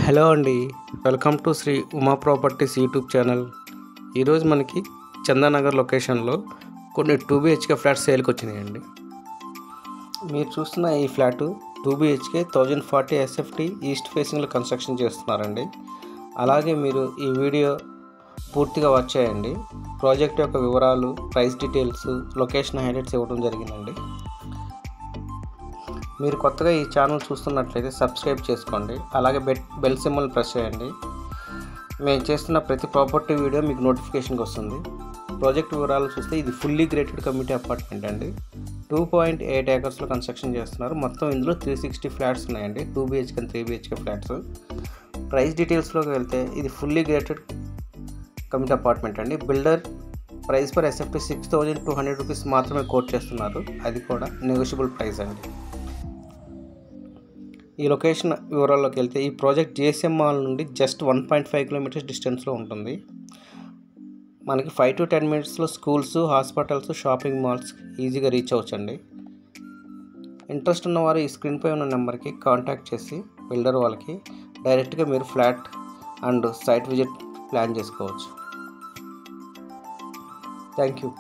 Hello అండి, welcome to Shri Uma properties YouTube channel. ఈరోజు మనకి చందానగర్ లొకేషన్లో కొన్ని 2BHK ఫ్లాట్స్ సేల్కి వచ్చినాయండి. మీరు చూస్తున్న ఈ ఫ్లాటు 2BHK 1040 SFT ఈస్ట్ ఫేసింగ్లో కన్స్ట్రక్షన్ చేస్తున్నారండి. అలాగే మీరు ఈ వీడియో పూర్తిగా వాచ్ చేయండి. ప్రాజెక్ట్ యొక్క వివరాలు, ప్రైస్ డీటెయిల్స్, లొకేషన్ హైలైట్స్ ఇవ్వడం జరిగిందండి. మీరు కొత్తగా ఈ ఛానల్ చూస్తున్నట్లయితే సబ్స్క్రైబ్ చేసుకోండి. అలాగే బెల్ సింబల్ ప్రెస్ చేయండి. మేము చేస్తున్న ప్రతి ప్రాపర్టీ వీడియో మీకు నోటిఫికేషన్కి వస్తుంది. ప్రాజెక్ట్ వివరాలు చూస్తే ఇది ఫుల్లీ గ్రేటెడ్ కమ్యూనిటీ అపార్ట్మెంట్ అండి. 2.8 ఏకర్స్లో కన్స్ట్రక్షన్ చేస్తున్నారు. మొత్తం ఇందులో 360 ఫ్లాట్స్ ఉన్నాయండి. 2BHK and 3BHK flats. Price డీటెయిల్స్లోకి వెళ్తే ఇది ఫుల్లీ గ్రేటెడ్ కమ్యూనిటీ అపార్ట్మెంట్ అండి. Builder price per SFT 6,200 rupees మాత్రమే కోట్ చేస్తున్నారు. అది కూడా నెగోషియబుల్ ప్రైస్ అండి. ఈ లొకేషన్ వివరాల్లోకి వెళ్తే ఈ ప్రాజెక్ట్ GSM మాల్ నుండి జస్ట్ 1.5 కిలోమీటర్స్ డిస్టెన్స్లో ఉంటుంది. మనకి 5 to 10 మినిట్స్లో స్కూల్స్, హాస్పిటల్స్, షాపింగ్ మాల్స్ ఈజీగా రీచ్ అవ్వచ్చండి. ఇంట్రెస్ట్ ఉన్నవారు ఈ స్క్రీన్పై ఉన్న నెంబర్కి కాంటాక్ట్ చేసి బిల్డర్ వాళ్ళకి డైరెక్ట్గా మీరు flat and site visit plan చేసుకోవచ్చు. Thank you.